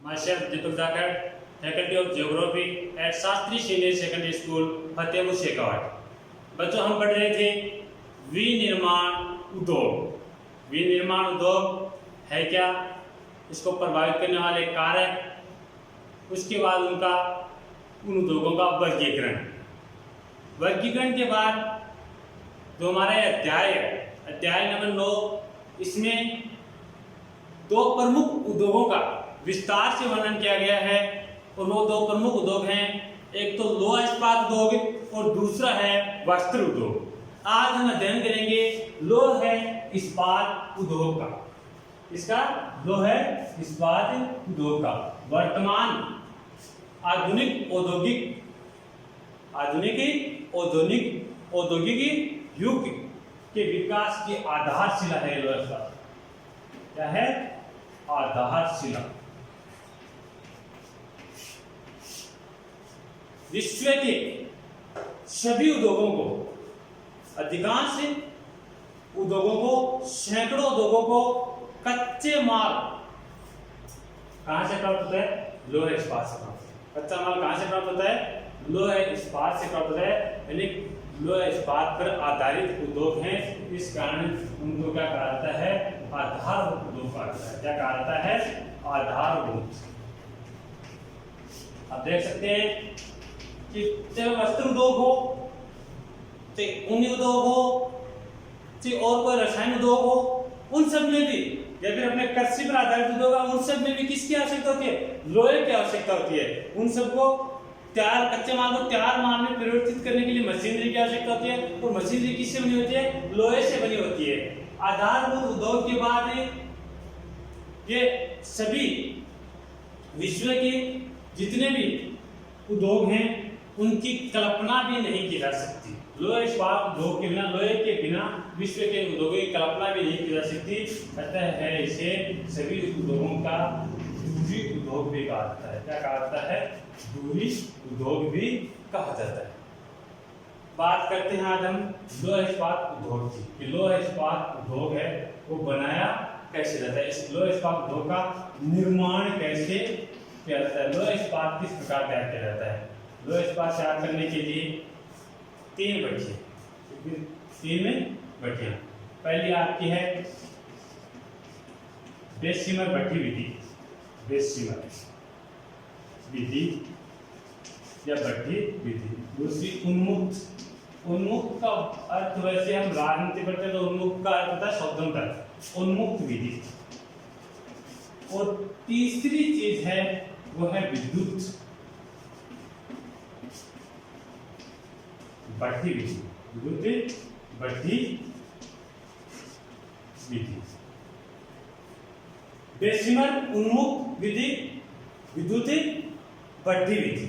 myself Deepak Dakar, Faculty of Geography at Shastri Senior Secondary School, Fatehpur शेखावाट। बच्चों हम पढ़ रहे थे विनिर्माण उद्योग। विनिर्माण उद्योग है क्या, इसको प्रभावित करने वाले कारक, उसके बाद उन उद्योगों का वर्गीकरण। वर्गीकरण के बाद जो हमारा अध्याय नंबर 9, इसमें दो प्रमुख उद्योगों का विस्तार से वर्णन किया गया है। और वो दो प्रमुख उद्योग हैं, एक तो लोहा इस्पात उद्योग और दूसरा है वस्त्र उद्योग। आज हम अध्ययन करेंगे लोह इस्पात उद्योग का। इसका लोह इस्पात उद्योग का वर्तमान आधुनिक औद्योगिक युग के विकास की आधारशिला है लोह इस्पात। क्या है? आधारशिला। विश्व के सभी उद्योगों को, अधिकांश उद्योगों को, सैकड़ों उद्योगों को कच्चे माल कहां से प्राप्त होता है? लोह इस्पात से प्राप्त। कच्चा माल कहां से प्राप्त होता है? लोह इस्पात से प्राप्त होता है। यानी लोह इस्पात पर आधारित उद्योग हैं। इस कारण उनको क्या कहा जाता है? आधारभूत उद्योग कहा जाता है। क्या कहा जाता है? आधारभूत। आप देख सकते हैं कि चाहे वस्त्र उद्योग हो, चाहे ऊनी उद्योग हो, चाहे और कोई रसायन उद्योग हो, उन सब में भी, या फिर अपने कृषि पर आधारित उद्योग है, उन सब में भी किसकी आवश्यकता होती है? लोहे की आवश्यकता होती है। उन सबको कच्चे माल को तैयार माल में परिवर्तित करने के लिए मशीनरी की आवश्यकता होती है। और मशीनरी किससे बनी होती है? लोहे से बनी होती है। आधारभूत उद्योग के बाद ये सभी विश्व के जितने भी उद्योग हैं उनकी कल्पना भी नहीं की जा सकती। लोह इस्पात उद्योग के बिना, लोहे के बिना विश्व के उद्योगों की कल्पना भी नहीं की जा सकती। अतः है इसे सभी उद्योगों का दूरी उद्योग भी कहा जाता है। क्या कहा जाता है? दूरी उद्योग भी कहा जाता है। बात करते हैं आज हम लोह इस्पात उद्योग की, कि लोह इस्पात उद्योग है वो बनाया कैसे जाता है, इस लोह इस्पात उद्योग का निर्माण कैसे किया जाता है, लोह इस्पात किस प्रकार तैयार किया जाता है। लोह इस्पात तैयार करने के लिए तीन भट्टियां। पहली आपकी है बेसिमर भट्टी विधि, बेसिमर विधि या भट्टी विधि। दूसरी उन्मुक्त का अर्थ वैसे हम राजनीति पढ़ते हैं तो उन्मुक्त का अर्थ होता है स्वतंत्र, उन्मुक्त विधि। और तीसरी चीज है वो है विद्युत भट्टी विधि, विद्युत भट्टी विधि। बेसिमर, उन्मुक्त विधि, विद्युत भट्टी विधि।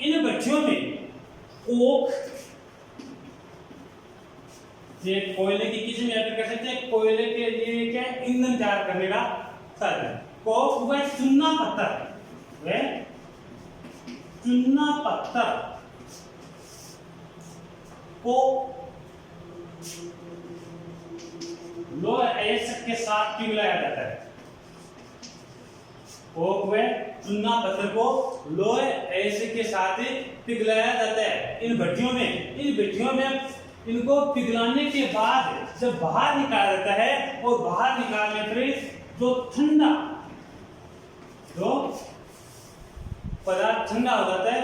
इन भट्टियों में कोख, ये कोयले की किसी में कर सकते हैं, कोयले के लिए क्या ईंधन तैयार करने का साधन। कोख वह चूना पत्थर को लोह अयस्क के साथ पिघलाया जाता है। कोक व चूना पत्थर को लोह अयस्क के साथ पिघलाया जाता है इन भट्टियों में। इनको पिघलाने के बाद जब बाहर निकाला जाता है, और बाहर निकालने पर जो पदार्थ ठंडा हो जाता है,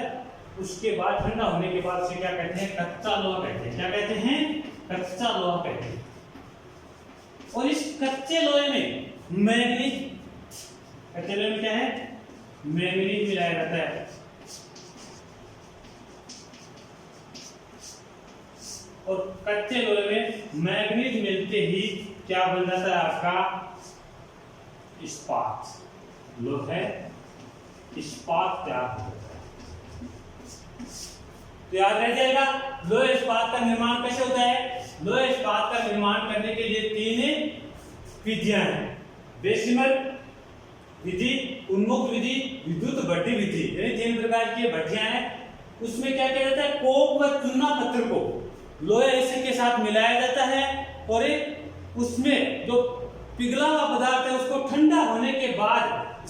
उसके बाद ठंडा होने के बाद से क्या कहते हैं? कच्चा लोहा कहते हैं। क्या कहते हैं? कच्चा लोहा कहते हैं। और इस कच्चे लोहे में मैग्नीज, कच्चे लोहे में क्या है? मैग्नीज मिलाया जाता है। और कच्चे लोहे में मैग्नीज मिलते ही क्या बन जाता है? आपका इस्पात, लोहा इस्पात तैयार हो जाता है। तो याद रह जाएगा लोह इस्पात का निर्माण कैसे होता है? लोह इस्पात का निर्माण करने के लिए तीन विधियां हैं, बेसिमर विधि, उन्मुक्त विधि, विद्युत भट्टी विधि। यानी तीन प्रकार की भट्टियां हैं। उसमें क्या किया जाता है? कोक व चूना पत्थर को लोहे ऐसे के साथ मिलाया जाता है, और उसमें जो पिघला हुआ पदार्थ है उसको ठंडा होने के बाद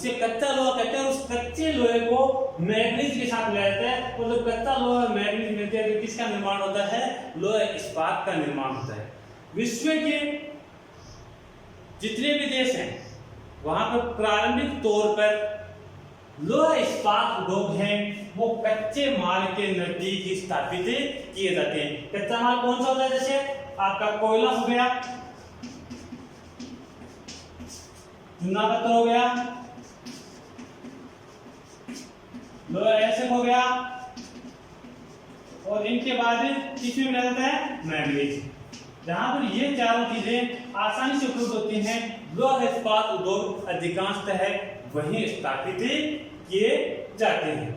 इसे कच्चा लोहा कहते हैं। उस कच्चे लोहे को मैग्नीज के साथ मिलाया जाता है, और जब कच्चा लोहा मैग्नीज मिलते हैं तो किसका निर्माण होता है? लोहा इस्पात का निर्माण होता है। विश्व के जितने भी देश हैं वहां पर प्रारंभिक तौर पर लोहा इस्पात उद्योग हैं वो कच्चे माल के नजदीक ही स्थापित किए जाते हैं। कच्चा माल कौन सा होता है? जैसे आपका कोयला हो गया, चूना पत्थर हो गया, लोहा एसिड हो गया, और इनके बाद किसमें मिला जाता है? मैग्नीज। जहां पर ये चारों चीजें आसानी से उपलब्ध होती हैं, लोहा इस्पात उद्योग अधिकांशतः वहीं स्थापित किए जाते हैं।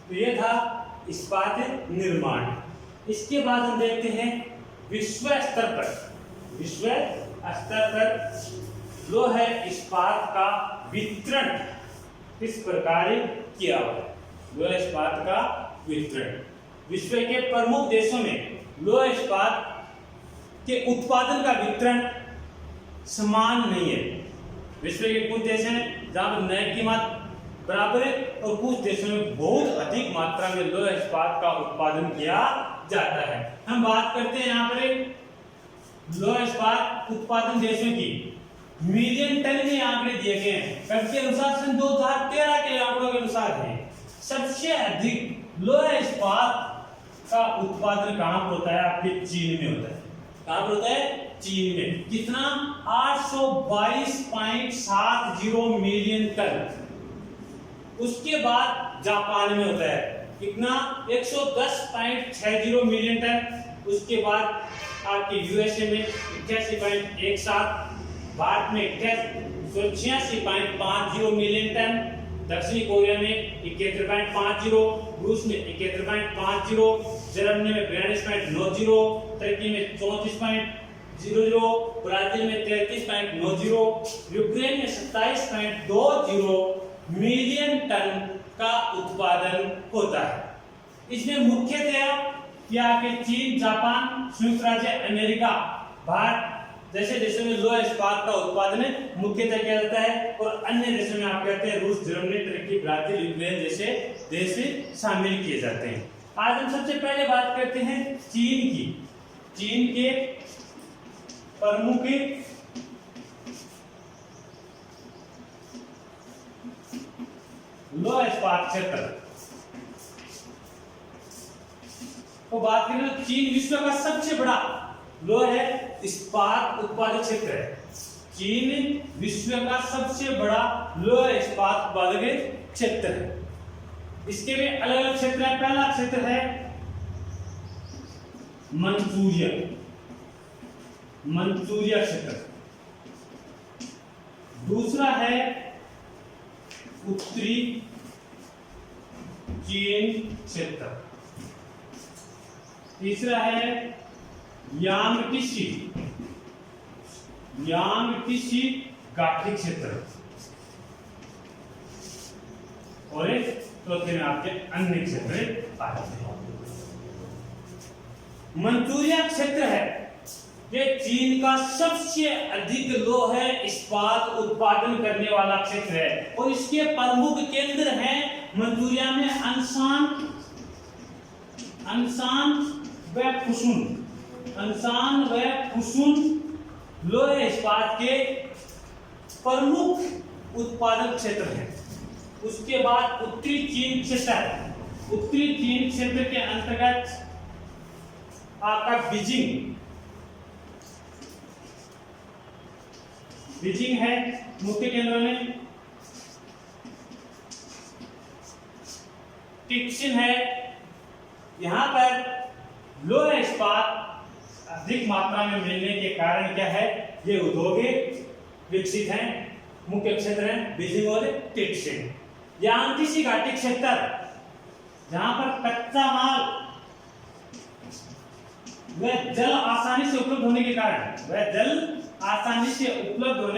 तो ये था इस्पात निर्माण। इसके बाद हम देखते हैं विश्व स्तर पर लोहा इस्पात का वितरण किस प्रकार किया हुआ है। लोहा इस्पात का वितरण विश्व के प्रमुख देशों में लोहा इस्पात के उत्पादन का वितरण समान नहीं है। विश्व के कुछ देश हैं जहां पर नए कीमत बराबर है, और कुछ देशों में बहुत अधिक मात्रा में लोहा इस्पात का उत्पादन किया जाता है। हम बात करते हैं यहाँ पर लोहा इस्पात उत्पादन देशों की। मिलियन टन में आंकड़े दिए गए हैं, कब के अनुसार? सन 2013 के आंकड़ों के अनुसार है। सबसे अधिक लोहा इस्पात का उत्पादन कहां पर होता है? आपके चीन में होता है। कहां पर होता है? चीन में। कितना? 822.70 मिलियन टन। उसके बाद जापान में होता है कितना? 110.60 मिलियन टन। उसके बाद आपके यूएसए में 88.17, भारत में 86.50 मिलियन टन, दक्षिणी कोरिया में 71.50, रूस में 71.50, जर्मनी में 42.90, तुर्की में 34.00, ब्राजील में 33.90, यूक्रेन में 27.20 मिलियन टन का उत्पादन होता है। इसमें मुख्यतः क्या के चीन, जापान, संयुक्त राज्य अमेरिका, भारत जैसे देशों में लोहा इस्पात का उत्पादन मुख्यतः किया जाता है, और अन्य देशों में आप कहते हैं रूस, जर्मनी, तुर्की, ब्राजील, यूक्रेन जैसे देश शामिल किए जाते हैं। आज हम सबसे पहले बात करते हैं चीन की। चीन के प्रमुख लोहा इस्पात क्षेत्र को बात करें तो चीन विश्व का सबसे बड़ा लोहा इस्पात उत्पादक क्षेत्र है। चीन विश्व का सबसे बड़ा लोहा इस्पात उत्पादक क्षेत्र है। इसके भी अलग अलग क्षेत्र है। पहला क्षेत्र है मंचूरिया क्षेत्र, दूसरा है उत्तरी चीन क्षेत्र, तीसरा है यांगटीसी गाठी क्षेत्र, और चौथे में आपके अन्य क्षेत्र आते हैं। मंचूरिया क्षेत्र है ये चीन का सबसे अधिक लोहा इस्पात उत्पादन करने वाला क्षेत्र है, और इसके प्रमुख केंद्र हैं मंचूरिया में अनसान व फुसुन लोहा इस्पात के प्रमुख उत्पादक क्षेत्र हैं। उसके बाद उत्तरी चीन क्षेत्र के अंतर्गत आपका बीजिंग है मुख्य केंद्रों में, टिक्सिन है। यहां पर लोहा इस्पात अधिक मात्रा में मिलने के कारण क्या है, ये उद्योग विकसित हैं। मुख्य क्षेत्र हैं बीजिंग और टिक्सिन। यांगटीसी घाटी क्षेत्र जहां पर कच्चा माल वह जल आसानी से उपलब्ध होने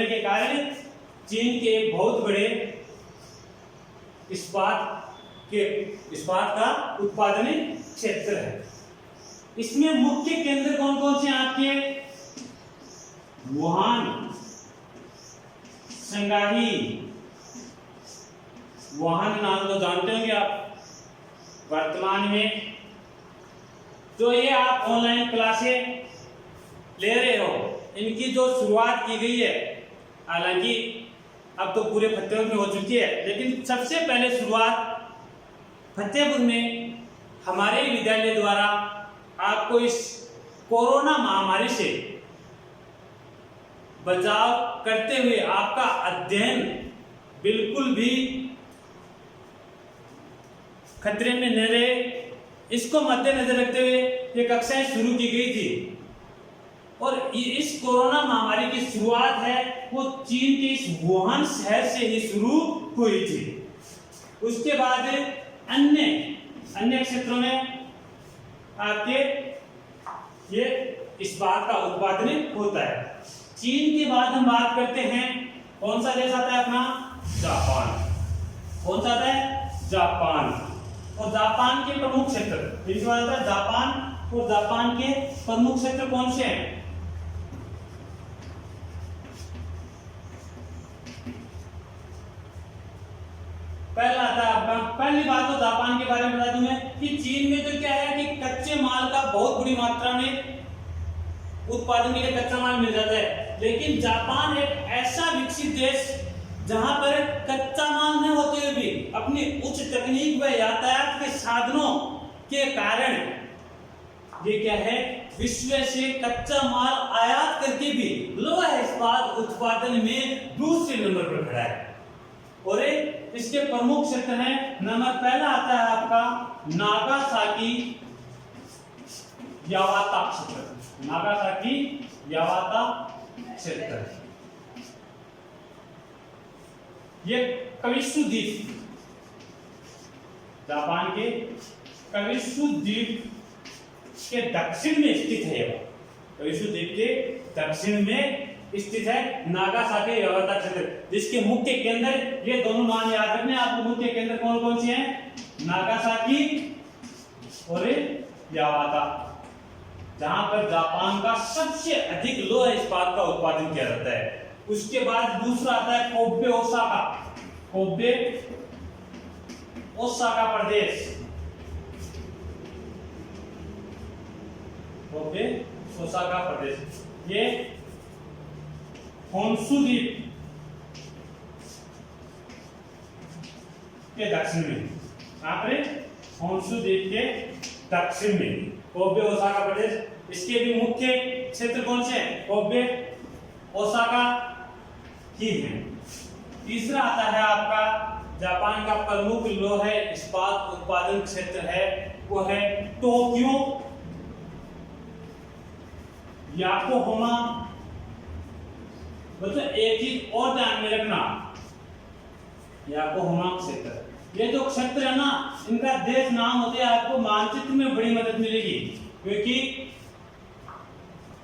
के कारण चीन के एक बहुत बड़े इस्पात का उत्पादन क्षेत्र है। इसमें मुख्य केंद्र कौन कौन से आपके? वुहान, शंघाई, वुहान नाम तो जानते होंगे आप। वर्तमान में जो ये आप ऑनलाइन क्लासें ले रहे हो, इनकी जो शुरुआत की गई है, हालांकि अब तो पूरे फतेहपुर में हो चुकी है, लेकिन सबसे पहले शुरुआत फतेहपुर में हमारे विद्यालय द्वारा आपको इस कोरोना महामारी से बचाव करते हुए आपका अध्ययन बिल्कुल भी खतरे में न रहे, इसको मद्देनजर रखते हुए ये कक्षाएं शुरू की गई थी। और इस कोरोना महामारी की शुरुआत है वो चीन के इस वुहान शहर से ही शुरू हुई थी। उसके बाद अन्य क्षेत्रों में आपके ये इस्पात का उत्पादन होता है। चीन के बाद हम बात करते हैं, कौन सा देश आता है अपना? जापान। कौन सा आता है? जापान। और जापान के प्रमुख क्षेत्र, इनके बाद आता है जापान, और जापान के प्रमुख क्षेत्र कौन से हैं? पहला आता है आपका, पहली बात तो जापान के बारे में बता दूं मैं कि चीन में तो क्या है कि कच्चे माल का बहुत बड़ी मात्रा में उत्पादन के लिए कच्चा माल मिल जाता है, लेकिन जापान एक ऐसा विकसित देश जहां पर कच्चा माल न होते हुए भी अपनी उच्च तकनीक व यातायात के साधनों के कारण ये क्या है, विश्व से कच्चा माल आयात करके भी लोहा इस्पात उत्पादन में दूसरे नंबर पर खड़ा है। और इसके प्रमुख क्षेत्र हैं, नंबर पहला आता है आपका नागासाकी यावाता क्षेत्र। नागासाकी यावाता क्षेत्र, ये कविशु द्वीप, जापान के कविशु द्वीप के दक्षिण में स्थित है। कविशु द्वीप के दक्षिण में स्थित है नागासाकी यावाता क्षेत्र, जिसके मुख्य केंद्र, ये दोनों नाम याद रखने आपको, मुख्य केंद्र कौन कौन से हैं? नागासाकी और यावाता, जहां पर जापान का सबसे अधिक लोहा इस्पात का उत्पादन किया जाता है। उसके बाद दूसरा आता है कोबे ओसाका। कोबे ओसाका प्रदेश, कोबे ओसाका प्रदेश, ये होन्शु द्वीप के दक्षिण में, यहाँ पर होन्शु द्वीप के दक्षिण में कोबे ओसाका प्रदेश। इसके भी मुख्य क्षेत्र कौन से हैं? कोबे ओसाका ही है। तीसरा आता है आपका जापान का प्रमुख लोहा इस्पात उत्पादन क्षेत्र है, वो है टोक्यो याकोहामा। बच्चों एक चीज और ध्यान में रखना, याकोहामा क्षेत्र, ये जो क्षेत्र है ना, इनका देश नाम होते हैं, आपको मानचित्र में बड़ी मदद मिलेगी, क्योंकि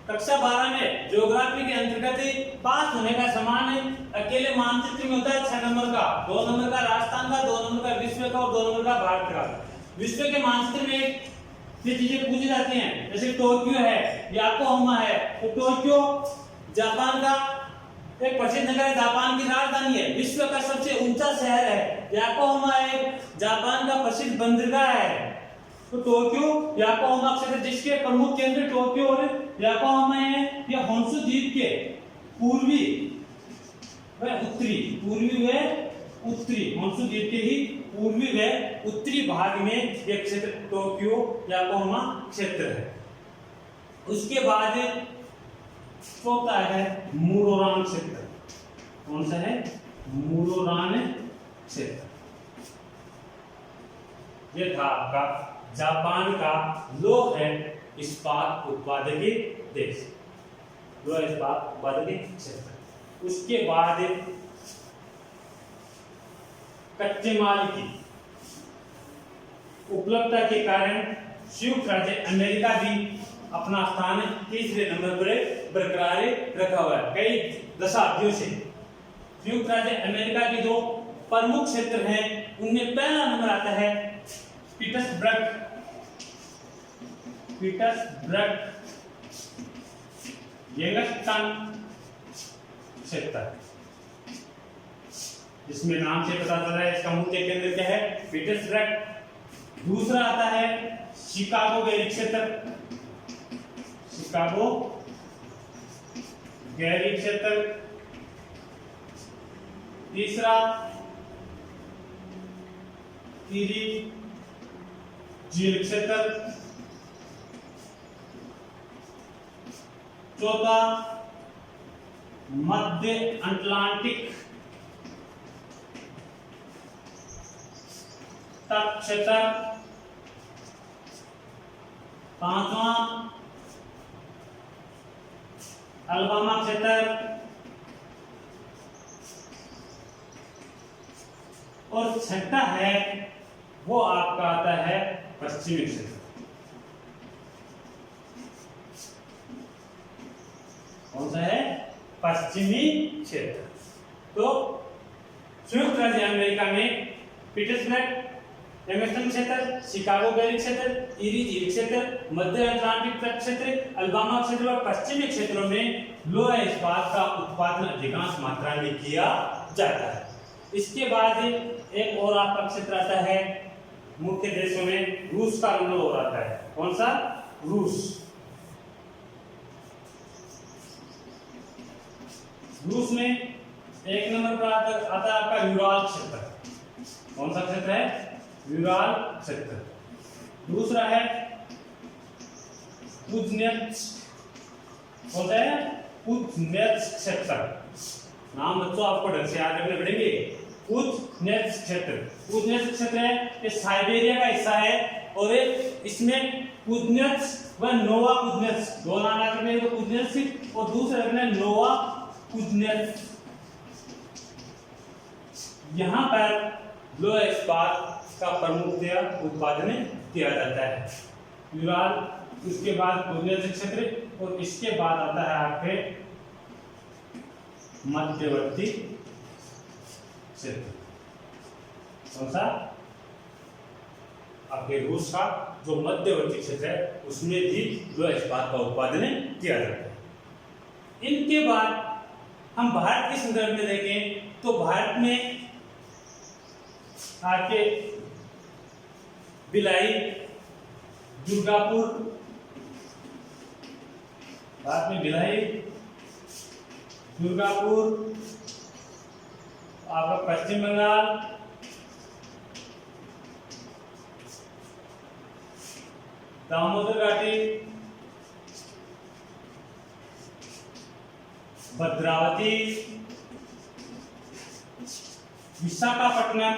कक्षा 12 में ज्योग्राफी के अंतर्गत पास होने का समान अकेले मानचित्र में होता है 6 नंबर का, 2 नंबर का राजस्थान का, 2 नंबर का विश्व का और 2 नंबर का भारत का। विश्व के मानचित्र में ये चीजें पूछी जाती हैं, जैसे टोक्यो है, याकोहामा है, तो टोक्यो जापान का एक प्रसिद्ध नगर है, जापान की राजधानी है, विश्व का सबसे ऊंचा शहर है। याकोहामा एक जापान का प्रसिद्ध बंदरगाह है। तो टोक्यो याकोहामा क्षेत्र, जिसके प्रमुख केंद्र टोक्यो और याकोहामा है, यह होन्शु द्वीप के पूर्वी व उत्तरी होन्शु द्वीप के ही पूर्वी व उत्तरी भाग में यह क्षेत्र टोक्यो याकोहामा क्षेत्र है। उसके बाद चौथा है मुरोरान क्षेत्र। कौन सा है? मुरोरान क्षेत्र। यह था आपका जापान का लोहा इस्पात उत्पादक देश, लोहा इस्पात उत्पादक क्षेत्र। उसके बाद कच्चे माल की उपलब्धता के कारण संयुक्त राज्य अमेरिका भी अपना स्थान तीसरे नंबर पर बरकरार रखा हुआ है कई दशाब्दियों से। संयुक्त राज्य अमेरिका के जो प्रमुख क्षेत्र हैं उनमें पहला नंबर आता है पीटर्सबर्ग यंगस्टन क्षेत्र। जिसमें नाम से पता चल रहा है इसका मुख्य केंद्र क्या है, पीटर्सबर्ग। दूसरा आता है शिकागो गैरी क्षेत्र, शिकागो गैरी क्षेत्र। तीसरा इरी झील क्षेत्र। चौथा मध्य अटलांटिक तट क्षेत्र। पांचवा अलाबामा क्षेत्र। और छठा है वो आपका आता है पश्चिमी क्षेत्र। कौन सा है, पश्चिमी क्षेत्र। तो संयुक्त राज्य अमेरिका में पीटर्सबर्ग एमर्सन क्षेत्र, शिकागो गैरी क्षेत्र, इरी झील क्षेत्र, मध्य अटलांटिक तट क्षेत्र, अलाबामा क्षेत्र और पश्चिमी क्षेत्रों में लोहा इस्पात का उत्पादन अधिकांश मात्रा में किया जाता है। इसके बाद एक और आपका क्षेत्र आता है मुख्य देशों में, रूस का नंबर हो आता है। कौन सा, रूस। रूस में एक नंबर पर आता है आपका यूराल क्षेत्र। कौन सा क्षेत्र है, यूराल क्षेत्र। दूसरा है कुज्नेत्स्क, कौन सा है, कुज्नेत्स्क क्षेत्र। नाम बच्चों आपको ढंग से याद रखने पड़ेंगे। कुज्नेत्स्क क्षेत्र, कुज्नेत्स्क क्षेत्र है ये साइबेरिया का हिस्सा है और इसमें कुज्नेत्स्क व नोवा कुज्नेत्स्क दो नाम याद रखने, तो कुज्नेत्स्क और दूसरे रखना नोवा कुज्नेत्स्क। यहाँ पर लोहा इस्पात का प्रमुख उत्पादन किया जाता है। यूराल, उसके बाद कुज्नेत्स्क क्षेत्र और इसके बाद आता है आपके मध्यवर्ती क्षेत्र। कौन सा, आपके रूस का जो मध्यवर्ती क्षेत्र है उसमें भी लोहा इस्पात का उत्पादन किया जाता है। इनके बाद हम भारत के संदर्भ में देखें तो भारत में आके भिलाई, दुर्गापुर, भारत में भिलाई, दुर्गापुर, आपका पश्चिम बंगाल, दामोदर घाटी, भद्रावती, विशाखापट्टनम,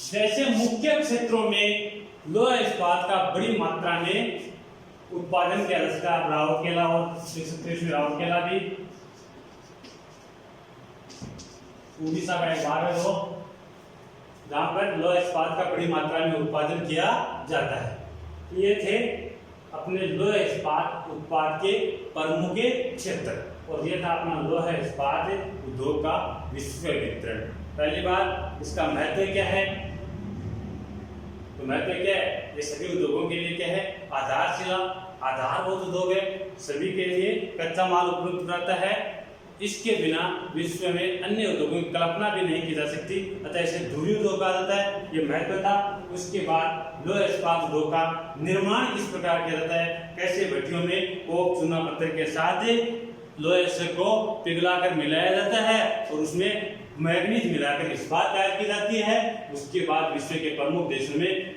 जैसे मुख्य क्षेत्रों में लोहा इस्पात का बड़ी मात्रा में उत्पादन किया जा सकता है। राउरकेला और राउरकेला भी उड़ीसा का एक भाग है वो, जहां पर लोहा इस्पात का बड़ी मात्रा में उत्पादन किया जाता है। ये थे अपने लोहा इस्पात उत्पाद के प्रमुख क्षेत्र और ये था अपना लोहा इस्पात उद्योग का विश्व वितरण। पहली बात, इसका महत्व क्या है, तो महत्व क्या है, ये सभी उद्योगों के लिए क्या है, आधारशिला, आधारभूत उद्योग है, सभी के लिए कच्चा माल उपलब्ध कराता है। इसके बिना विश्व में अन्य उद्योगों की कल्पना भी नहीं की जा सकती, अतः इसे ध्रुवीय उद्योग कहा जाता है। ये महत्व था। उसके बाद लोहा इस्पात उद्योग का निर्माण किस प्रकार किया जाता है, कैसे भट्टियों में कोक चूना पत्थर के साथ लोहे को पिघलाकर मिलाया जाता है और उसमें मैग्नीज मिलाकर इस्पात तैयार की जाती है। उसके बाद विश्व के प्रमुख देशों में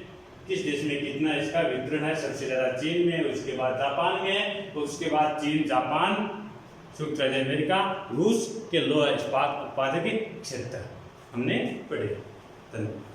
किस देश में कितना इसका वितरण है, सबसे ज्यादा चीन में, उसके बाद जापान में है, तो उसके बाद चीन, जापान, संयुक्त राज्य अमेरिका, रूस के लोहा इस्पात उत्पादक क्षेत्र हमने पढ़े। धन्यवाद।